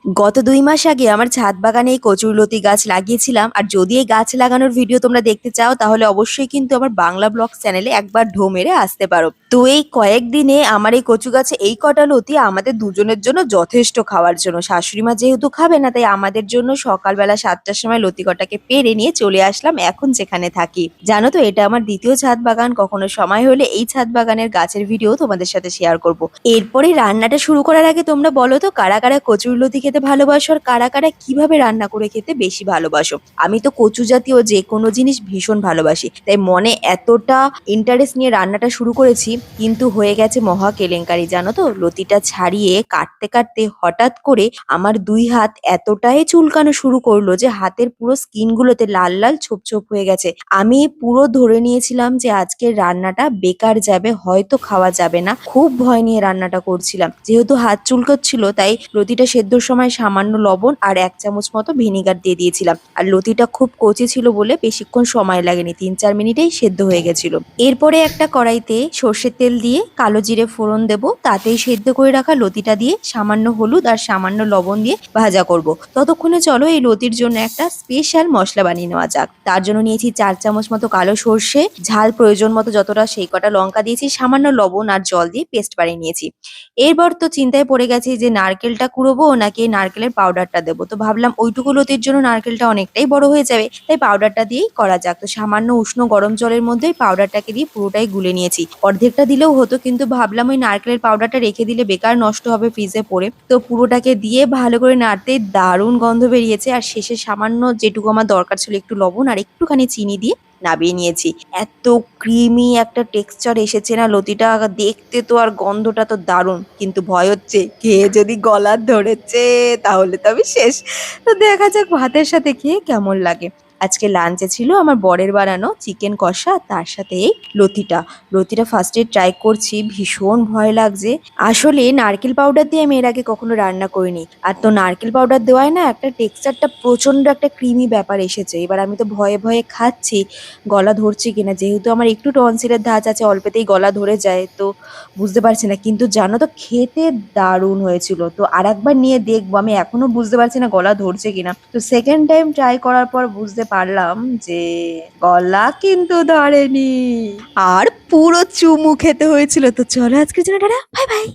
গত ২ মাস আগে আমার ছাদ বাগানে এই কচুরলতি গাছ লাগিয়েছিলাম। আর যদি এই গাছ লাগানোর ভিডিও তোমরা দেখতে চাও তাহলে অবশ্যই কিন্তু আমার বাংলা ব্লগ চ্যানেলে একবার ঢো মেরে আসতে পারো। তো এই কয়েকদিনে আমার এই কচু গাছে এই কটা লতি আমাদের দুজনের জন্য যথেষ্ট খাওয়ার জন্য। শাশুড়ি মা যেহেতু খাবে না তাই আমাদের জন্য সকালবেলা ৭টার সময় লতি কটাকে পেড়ে নিয়ে চলে আসলাম এখন যেখানে থাকি। জানো তো এটা আমার দ্বিতীয় ছাদ বাগান। কখনো সময় হলে এই ছাদ বাগানের গাছের ভিডিও তোমাদের সাথে শেয়ার করব। এরপরে রান্নাটা শুরু করার আগে তোমরা বলো তো কারা কারা কচুরলতি খেতে ভালোবাসো আর কারা কারা কিভাবে রান্না করে খেতে বেশি ভালোবাসো। আমি তো কচু জাতীয় যে কোনো জিনিস ভীষণ ভালোবাসি, তাই মনে এতটা ইন্টারেস্ট নিয়ে রান্নাটা শুরু করেছি, কিন্তু হয়ে গেছে মহা কেলেঙ্কারি। জানো তো লতিটা ছাড়িয়ে কাটতে কাটতে হঠাৎ করে আমার ২ হাত এতটাই চুলকানো শুরু করলো যে হাতের পুরো স্কিন গুলোতে লাল লাল ছোপ ছোপ হয়ে গেছে। আমি পুরো ধরে নিয়েছিলাম যে আজকের রান্নাটা বেকার যাবে, হয়তো খাওয়া যাবে না। খুব ভয় নিয়ে রান্নাটা করছিলাম। যেহেতু হাত চুলকাচ্ছিল তাই লতিটা সেদ্ধর সময় সামান্য লবণ আর ১ চামচ মতো ভিনিগার দিয়ে দিয়েছিলাম। আর লতিটা খুব কচি ছিল বলে বেশিক্ষণ সময় লাগেনি, ৩-৪ মিনিটেই সেদ্ধ হয়ে গেছিল। এরপরে একটা কড়াইতে সর্ষের তেল দিয়ে কালো জিরে ফোড়ন দেব, তাতেই সেদ্ধ করে রাখা লতিটা দিয়ে সামান্য হলুদ আর সামান্য লবণ দিয়ে ভাজা করব। ততক্ষণে চলো এই লতির জন্য একটা স্পেশাল মশলা বানিয়ে নেওয়া যাক। তার জন্য নিয়েছি ৪ চামচ মতো কালো সর্ষে, ঝাল প্রয়োজন মতো যতটা সেই কটা লঙ্কা দিয়েছি, সামান্য লবণ আর জল দিয়ে পেস্ট বানিয়ে নিয়েছি। এরপর তো চিন্তায় পড়ে গেছি যে নারকেলটা কুড়োবো নাকি এই নারকেলের পাউডারটা দেবো। তো ভাবলাম ওইটুকু লতির জন্য নারকেলটা অনেকটাই বড় হয়ে যাবে, তাই পাউডারটা দিয়েই করা যাক। তো সামান্য উষ্ণ গরম জলের মধ্যে পাউডারটাকে দিয়ে পুরোটাই গুলে নিয়েছি। অর্ধেকটা দিলেও হতো, কিন্তু ভাবলাম ওই নারকেলের পাউডারটা রেখে দিলে বেকার নষ্ট হবে ফ্রিজে পড়ে। তো পুরোটাকে দিয়ে ভালো করে নাড়তেই দারুণ গন্ধ বেরিয়েছে। আর শেষে সামান্য যেটুকু আমার দরকার ছিল একটু লবণ আর একটুখানি চিনি দিয়ে নামিয়ে নিয়েছি। এত ক্রিমি একটা টেক্সচার এসেছে না লতিটা, দেখতে তো আর গন্ধটা তো দারুণ, কিন্তু ভয় হচ্ছে খেয়ে যদি গলা ধরেছে তাহলে তো আমি শেষ। তো দেখা যাক ভাতের সাথে খেয়ে কেমন লাগে। আজকে লাঞ্চে ছিল আমার বরের বানানো চিকেন কষা, তার সাথে এই লতিটা। লতিটা ফার্স্টে ট্রাই করছি, ভীষণ ভয় লাগছে। আসলে নারকেল পাউডার দিয়ে আমি এর আগে কখনো রান্না করিনি। আর তো নারকেল পাউডার দেওয়ায় না একটা টেক্সচারটা প্রচন্ড একটা ক্রিমি ব্যাপার এসেছে। এবার আমি তো ভয়ে ভয়ে খাচ্ছি গলা ধরছে কিনা, যেহেতু আমার একটু টনসিলের ধাঁচ আছে, অল্পতেই গলা ধরে যায়, তো বুঝতে পারছি না। কিন্তু জানো তো খেতে দারুণ হয়েছিল। তো আরেকবার নিয়ে দেখবো, আমি এখনো বুঝতে পারছি না গলা ধরছে কিনা। তো সেকেন্ড টাইম ট্রাই করার পর বুঝতে পারলাম যে গলা কিন্তু ধরেনি, আর পুরো চুমু খেতে হয়েছিল। তো চলো আজকের জন্য টাটা, বাই বাই।